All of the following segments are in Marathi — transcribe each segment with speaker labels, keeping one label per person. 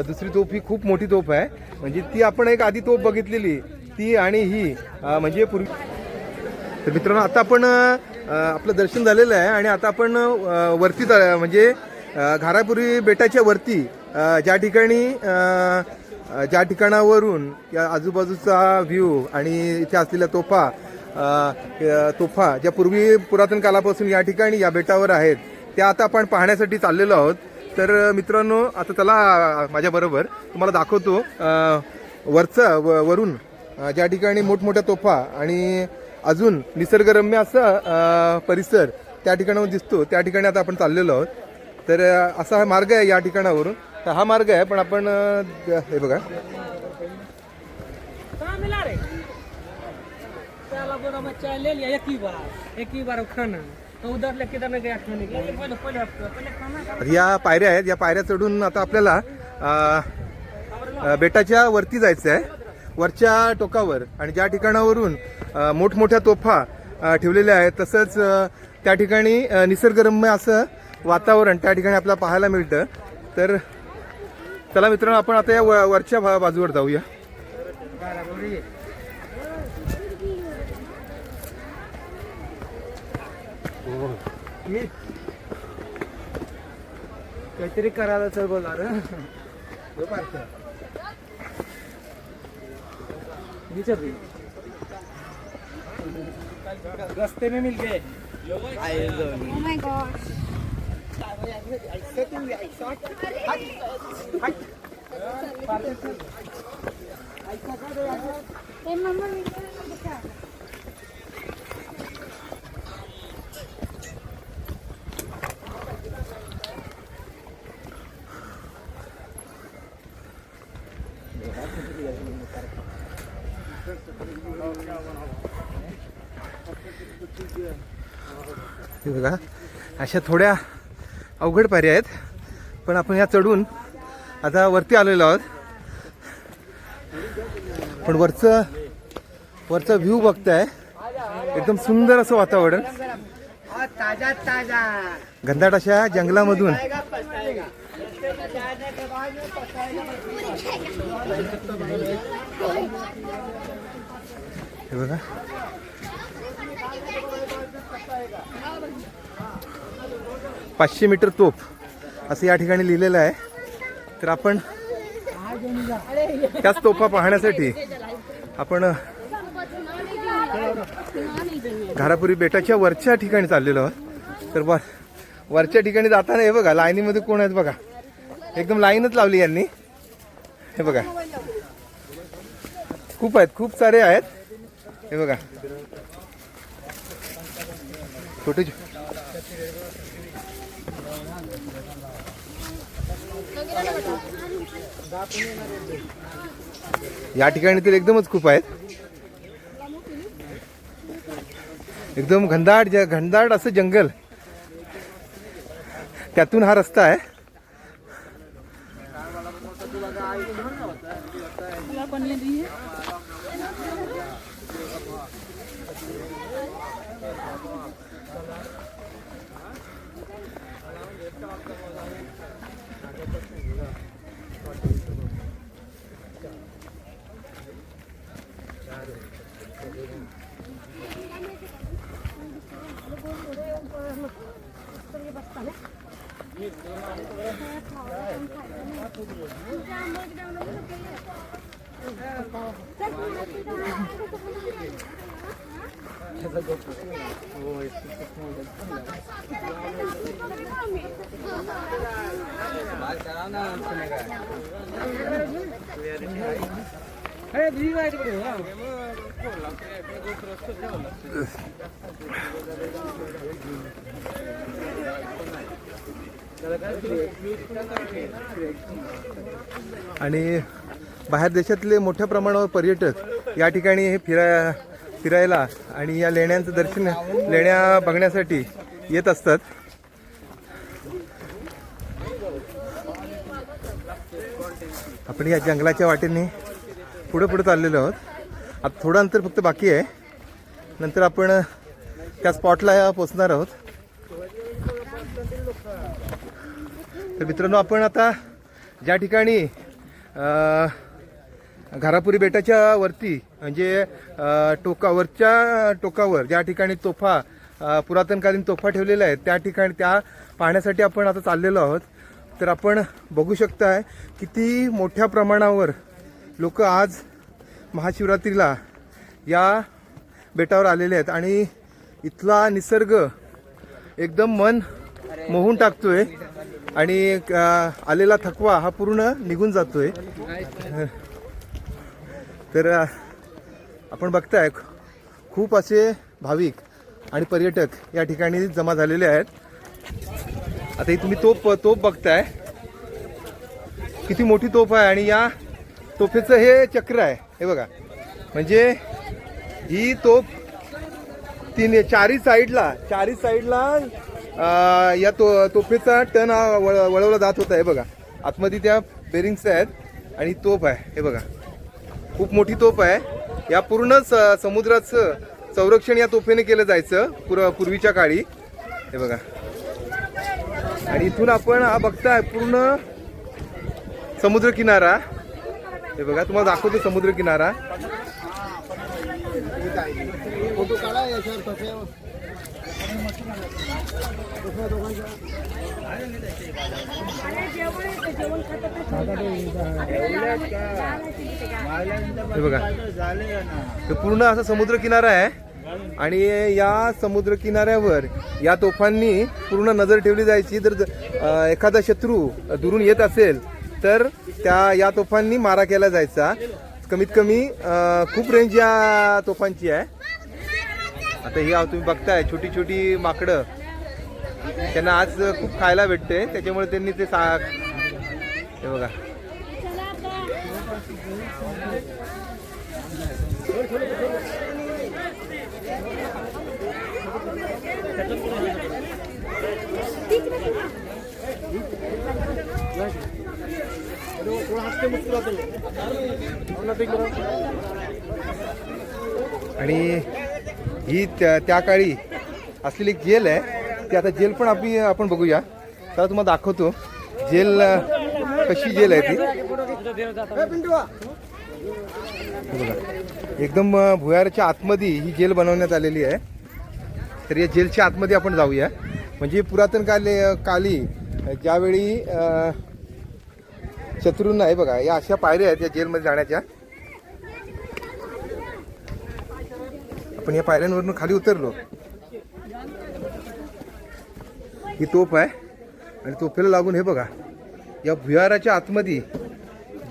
Speaker 1: दुसरी तोफ ही खूप मोठी तोफ आहे, म्हणजे ती आपण एक आधी तोफ बघितलेली ती आणि ही म्हणजे पूर्वी. तर मित्रांनो आता आपण आपलं दर्शन झालेलं आहे आणि आता आपण वरती म्हणजे घारापुरी बेटाच्या वरती ज्या ठिकाणावरून या आजूबाजूचा व्ह्यू आणि इथे असलेल्या तोफा ज्या पूर्वी पुरातन कालापासून या ठिकाणी या बेटावर आहेत त्या आता आपण पाहण्यासाठी चाललेलो आहोत. तर मित्रांनो आता चला माझ्याबरोबर तुम्हाला दाखवतो वरून ज्या ठिकाणी मोठमोठ्या तोफा आणि अजून निसर्गरम्य असं परिसर त्या ठिकाणावर दिसतो, त्या ठिकाणी आता आपण चाललेलो आहोत. तर असा हा मार्ग आहे या ठिकाणावरून. तर हा मार्ग आहे पण आपण हे बघा या पायऱ्या आहेत, या पायऱ्या चढून आता आपल्याला बेटाच्या वरती जायचं आहे, वरच्या टोकावर. आणि ज्या ठिकाणावरून मोठमोठ्या तोफा ठेवलेल्या आहेत तसंच त्या ठिकाणी निसर्गरम्य असं वातावरण त्या ठिकाणी आपल्याला पाहायला मिळतं. तर चला मित्रांनो आपण आता या वरच्या बाजूवर जाऊया. काहीतरी करायला चल बोलणार रस्ते में मिल गए.
Speaker 2: Oh my gosh. Hey mama,
Speaker 1: हे बघा अशा थोड्या अवघड पायऱ्या आहेत पण आपण या चढून आता वरती आलेलो आहोत. पण वरचा व्ह्यू बघताय एकदम सुंदर असं वातावरण, घनदाट अशा जंगलामधून. हे बघा 500 मीटर तोफ असं या ठिकाणी लिहिलेलं आहे. तर आपण त्याच तोफा पाहण्यासाठी आपण घारापुरी बेटाच्या वरच्या ठिकाणी चाललेलो आहोत. तर वरच्या ठिकाणी जाताना हे बघा लाईनीमध्ये कोण आहेत बघा, एकदम लाईनच लावली यांनी. हे बघा खूप आहेत, खूप सारे आहेत. हे बघा छोटे या ठिकाणी तर एकदमच खूप आहेत. एकदम घनदाट असं जंगल, त्यातून हा रस्ता आहे. आणि बाहेर देशातले मोठ्या प्रमाणावर पर्यटक या ठिकाणी हे फिरायला आणि या लेण्यांचं दर्शन, लेण्या बघण्यासाठी येत असतात. आपण या जंगलाच्या वाटेने पुढे चाललेलो आहोत. आता थोडं अंतर फक्त बाकी आहे नंतर आपण त्या स्पॉटला पोचणार आहोत. तर मित्रांनो, आपण आता ज्या ठिकाणी घारापुरी बेटाच्या वरती म्हणजे वरच्या टोकावर ज्या ठिकाणी तोफा पुरातनकालीन तोफा ठेवलेल्या आहेत त्या ठिकाणी त्या पाहण्यासाठी आपण आता चाललेलो आहोत. तर आपण बघू शकताय किती मोठ्या प्रमाणावर लोक आज महाशिवरात्रीला या बेटावर आलेले आहेत आणि इथला निसर्ग एकदम मन मोहून टाकतोय आणि आलेला थकवा हा पूर्ण निघून जातोय. तर आपण बघताय खूप असे भाविक आणि पर्यटक या ठिकाणी जमा झालेले आहेत. आता ही तुम्ही तोफ बघताय, किती मोठी तोफ आहे आणि या तोफेचं हे चक्र आहे. हे बघा, म्हणजे ही तोफ चारी साईडला या तोफेचा टन हा वळवला जात होता. हे बघा, आतमध्ये त्या बेरिंग्स आहेत आणि तोफ आहे. हे बघा, खूप मोठी तोफ आहे. या पूर्ण समुद्राचं संरक्षण या तोफेने केलं जायचं पूर्वीच्या काळी. हे बघा, आणि इथून आपण हा बघताय पूर्ण समुद्रकिनारा. हे बघा, तुम्हाला दाखवतो समुद्रकिनारा. हे बघा, हे पूर्ण असा समुद्र किनारा आहे आणि या समुद्र किनाऱ्यावर या तोफांनी पूर्ण नजर ठेवली जायची. जर एखादा शत्रू दुरून येत असेल तर या तोफांनी मारा केला जायचा. कमीत कमी खूप रेंज या तोफांची आहे. आता ही तुम्ही बघताय छोटी छोटी माकडं, त्यांना आज खूप खायला भेटते त्याच्यामुळे त्यांनी ते हे बघा. आणि ही त्या काळी असलेली एक जेल आहे. ती आता जेल पण आपण बघूया. तर तुम्हाला दाखवतो जेल कशी जेल आहे ती. बघा, एकदम भुयाराच्या आतमध्ये ही जेल बनवण्यात आलेली आहे. तर या जेलच्या आतमध्ये आपण जाऊया. म्हणजे पुरातन काली ज्यावेळी शत्रूंना, हे बघा, या अशा पायऱ्या आहेत या जेलमध्ये जाण्याच्या. आपण या पायऱ्यांवरून खाली उतरलो. ही तोफ आहे आणि तोफेला लागून हे बघा या भुयाराच्या आतमध्ये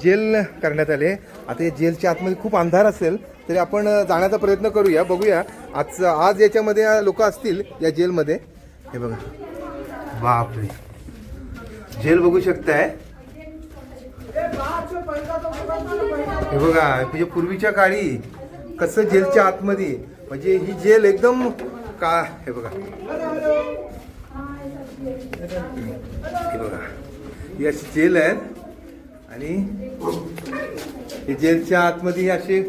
Speaker 1: जेल करण्यात आले. आता या जेलच्या आतमध्ये खूप अंधार असेल तरी आपण जाण्याचा प्रयत्न करूया, बघूया. आज याच्यामध्ये लोक असतील या जेलमध्ये. हे बघा, बापरे, जेल बघू शकताय. हे बघा, म्हणजे पूर्वीच्या काळी कसं जेलच्या आतमध्ये, म्हणजे ही जेल एकदम हे बघा, हे बघा, ही अशी जेल आहे आणि हे जेलच्या आतमध्ये असे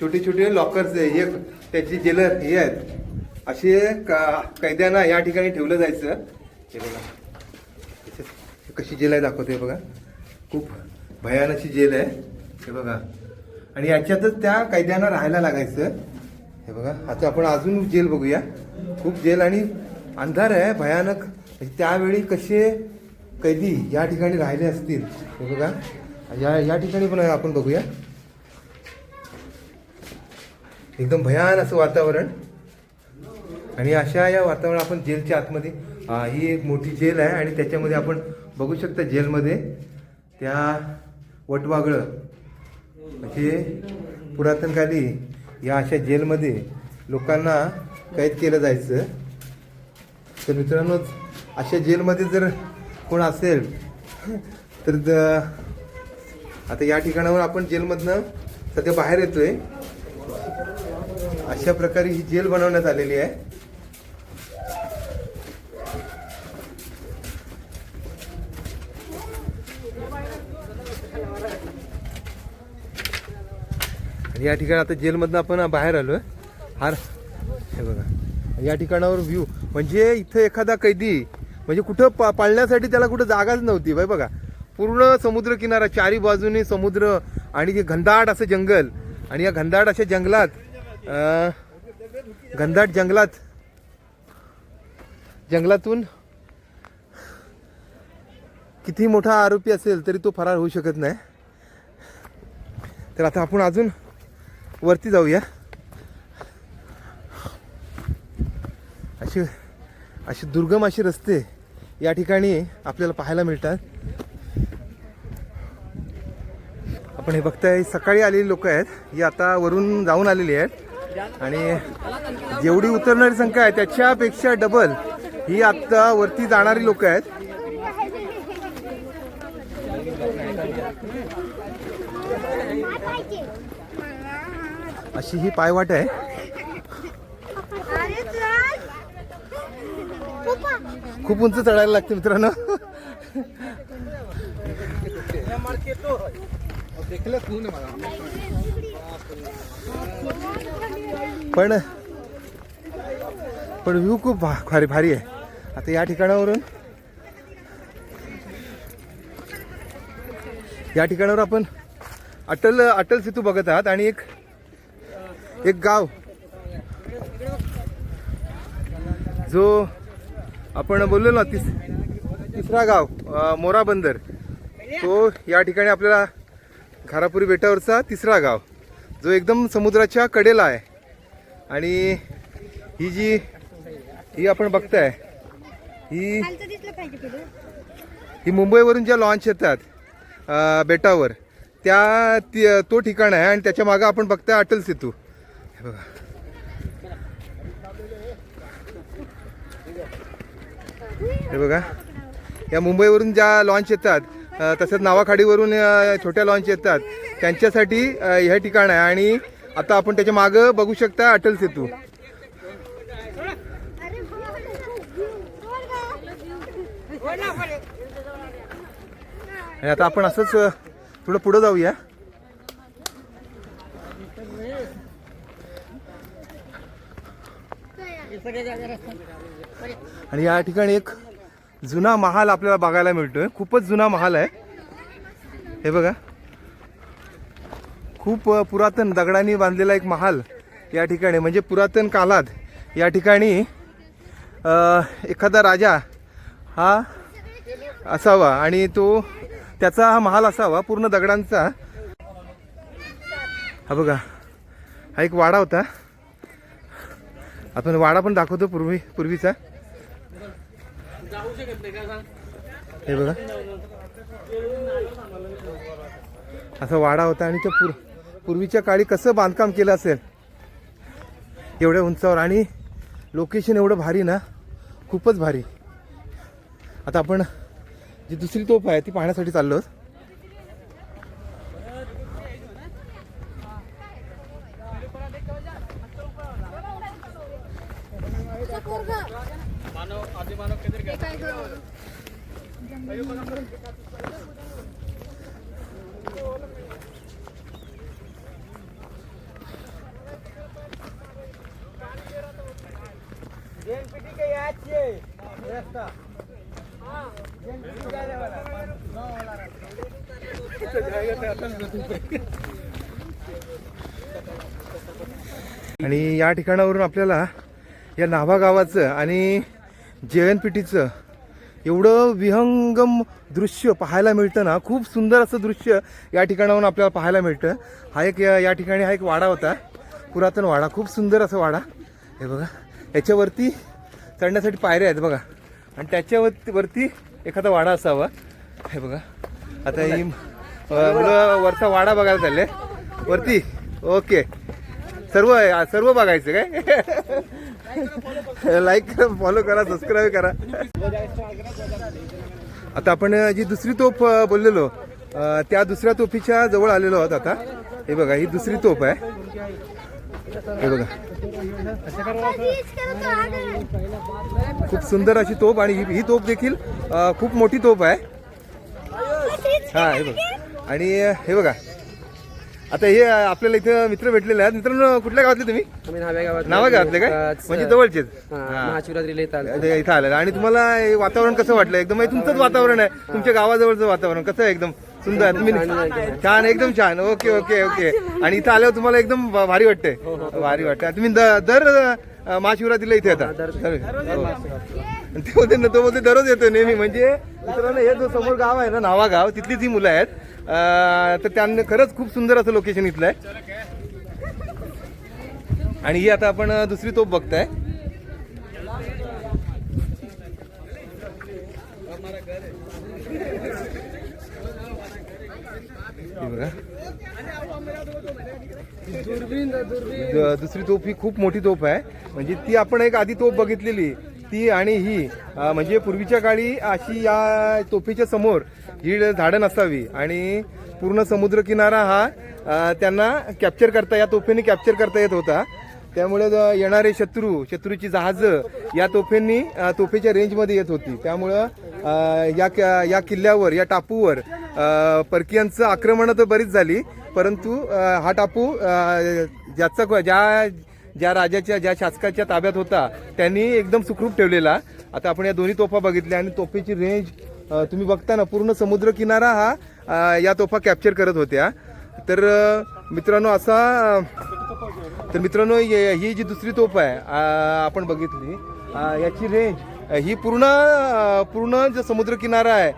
Speaker 1: छोटे छोटे लॉकर्स आहे. हे त्याची जेलर हे आहेत, असे कैद्यांना या ठिकाणी ठेवलं जायचं. हे बघा कशी जेल आहे दाखवते. बघा, खूप भयानक अशी जेल आहे. हे बघा, आणि याच्यातच त्या कैद्यांना राहायला लागायचं. हे बघा, आता आपण अजून जेल बघूया. खूप जेल आणि अंधार आहे, भयानक. त्यावेळी कसे कैदी या ठिकाणी राहिले असतील. हे बघा, या ठिकाणी पण आपण बघूया. एकदम भयान असं वातावरण. आणि अशा या वातावरण आपण जेलच्या आतमध्ये, ही एक मोठी जेल आहे आणि त्याच्यामध्ये आपण बघू शकता जेलमध्ये त्या वटवागळं, म्हणजे पुरातनकाली या अशा जेलमध्ये लोकांना कैद केलं जायचं. तर मित्रांनो, अशा जेलमध्ये जर कोण असेल तर आता या ठिकाणावर आपण जेलमधनं सध्या बाहेर येतोय. अशा प्रकारे ही जेल बनवण्यात आलेली आहे. आणि या ठिकाणी आता जेलमधनं आपण बाहेर आलोय. हे बघा या ठिकाणावर व्ह्यू म्हणजे इथे एखादा कैदी म्हणजे कुठं पाळण्यासाठी त्याला कुठं जागाच नव्हती बाई बघा. पूर्ण समुद्र किनारा चारी बाजूनी समुद्र आणि हे घनदाट असं जंगल आणि या घनदाट अशा जंगलातून किती मोठा आरोपी असेल तरी तो फरार होऊ शकत नाही. तर आता आपण अजून वरती जाऊया. असे दुर्गम असे रस्ते या ठिकाणी आपल्याला पाहायला मिळतात. आपण हे बघताय सकाळी आलेली लोक आहेत, ही आता वरून जाऊन आलेली आहेत आणि जेवढी उतरणारी संख्या आहे त्याच्यापेक्षा डबल ही आता वरती जाणारी लोक आहेत. अशी ही पायवाट आहे. खूप उंच चढायला लागते मित्रांनो. पण व्ह्यू खूप भारी आहे. आता या ठिकाणावरून आपण अटल सेतू बघत आहात आणि एक गाव जो आपण बोललो ना तिसरा गाव मोरा बंदर, तो या ठिकाणी आपल्याला घारापुरी बेटावरचा तिसरा गाव जो एकदम समुद्राच्या कडेला आहे. आणि ही आपण बघताय ही मुंबईवरून ज्या लॉन्च येतात बेटावर तो ठिकाण आहे आणि त्याच्या मागे आपण बघताय अटल सेतू. हे बघा हे बघा या मुंबईवरून ज्या लॉन्च येतात तसंच नावाखाडीवरून छोट्या लॉन्च येतात त्यांच्यासाठी हे ठिकाण आहे. आणि आता आपण त्याच्या मागं बघू शकता अटल सेतू. आणि आता आपण असंच थोडं पुढं जाऊया. आणि या ठिकाणी एक जुना महाल आपल्याला बघायला मिळतोय. खूपच जुना महाल आहे. हे बघा खूप पुरातन दगडांनी बांधलेला एक महाल या ठिकाणी. म्हणजे पुरातन काळात या ठिकाणी एखादा राजा हा असावा आणि त्याचा हा महाल असावा पूर्ण दगडांचा. हा बघा हा एक वाडा होता. आपण वाडा पण दाखवतो पूर्वीचा. हे बघा असा वाडा होता आणि त्या पूर्वीच्या काळी कसं बांधकाम केलं असेल एवढ्या उंचावर. आणि लोकेशन एवढं भारी ना, खूपच भारी. आता आपण जी दुसरी तोफ आहे ती पाहण्यासाठी चाललो. आणि या ठिकाणावरून आपल्याला या नाभा गावाचं आणि JNPTचं एवढं विहंगम दृश्य पाहायला मिळतं ना. खूप सुंदर असं दृश्य या ठिकाणावरून आपल्याला पाहायला मिळतं. हा एक या ठिकाणी हा एक वाडा होता, पुरातन वाडा, खूप सुंदर असा वाडा. हे बघा याच्यावरती चढण्यासाठी पायऱ्या आहेत बघा. आणि त्याच्यावरती एखादा वाडा असावा. हे बघा आता ही मुलं वरचा वाडा बघायला चालले वरती. ओके सर्व बघायचं काय. लाईक करा, फॉलो करा, सबस्क्राईब करा. आता आपण जी दुसरी तोफ बोललेलो त्या दुसऱ्या तोफीच्या जवळ आलेलो आहोत आता. हे बघा ही दुसरी तोफ आहे. हे बघा खूप सुंदर अशी तोफ. आणि ही तोफ देखील खूप मोठी तोफ आहे. हा हे बघा. आणि हे बघा आता हे आपल्याला इथं मित्र भेटलेले आहेत. मित्रांनो कुठल्या गावातले तुम्ही?
Speaker 3: आम्ही नाव्या गावात
Speaker 1: नावा गावातले काय म्हणजे जवळचेच
Speaker 3: महाशिवरात्रीला येतात.
Speaker 1: इथं आलेलं. आणि तुम्हाला हे वातावरण कसं वाटलं? एकदम म्हणजे तुमचंच वातावरण आहे, तुमच्या गावाजवळचं वातावरण कसं आहे? एकदम सुंदर तुम्ही छान एकदम छान. Okay okay okay. आणि इथं आल्यावर तुम्हाला एकदम भारी वाटते? भारी वाटते. तुम्ही दर महाशिवरात्रीला इथे येतात? ते बोलते ना, तो बोलते दररोज येतो नेहमी. म्हणजे मित्रांनो हे जो समोर गाव आहे ना नावा गाव, तिथलीच ही मुलं आहेत. तर त्यांनी खरंच खूप सुंदर असं लोकेशन इथलं आहे. आणि ही आता आपण दुसरी तोफ बघताय. बघा दुसरी तोफ ही खूप मोठी तोफ आहे. म्हणजे ती आपण एक आधी तोफ बघितलेली ती आणि ही म्हणजे पूर्वीच्या काळी अशी या तोफीच्या समोर ही झाडं नसावी आणि पूर्ण समुद्रकिनारा हा त्यांना कॅप्चर करता या तोफेने कॅप्चर करता येत होता. त्यामुळे येणारे शत्रूची जहाजं या तोफेच्या रेंजमध्ये येत होती. त्यामुळं या किल्ल्यावर या टापूवर परकीयांचं आक्रमण तर बरीच झाली, परंतु हा टापू ज्या राजाच्या ज्या शासकाच्या ताब्यात होता त्यांनी एकदम सुखरूप ठेवलेला. आता आपण या दोन्ही तोफा बघितल्या आणि तोफेची रेंज तुम्ही बघता ना, पूर्ण समुद्र किनारा हा या तोफा कॅप्चर करत होत्या. तर मित्रांनो ही जी दुसरी तोफ आहे आपण बघितली, याची रेंज ही पूर्ण जो समुद्र किनारा आहे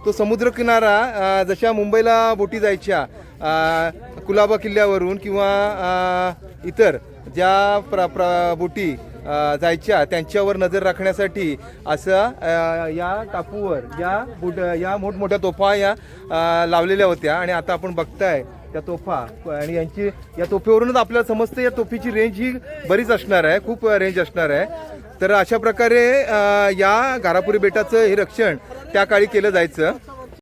Speaker 1: तो समुद्र किनारा जशा मुंबईला बोटी जायच्या कुलाबा किल्ल्यावरून किंवा इतर ज्या बोटी जायच्या त्यांच्यावर नजर राखण्यासाठी असं या टापूवर या मोठमोठ्या तोफा या लावलेल्या होत्या. आणि आता आपण बघताय त्या तोफा आणि या तोफेवरूनच आपल्याला समजतं या तोफीची रेंज ही बरीच असणार आहे, खूप रेंज असणार आहे. तर अशा प्रकारे या घारापुरी बेटाचं हे रक्षण त्या काळी केलं जायचं.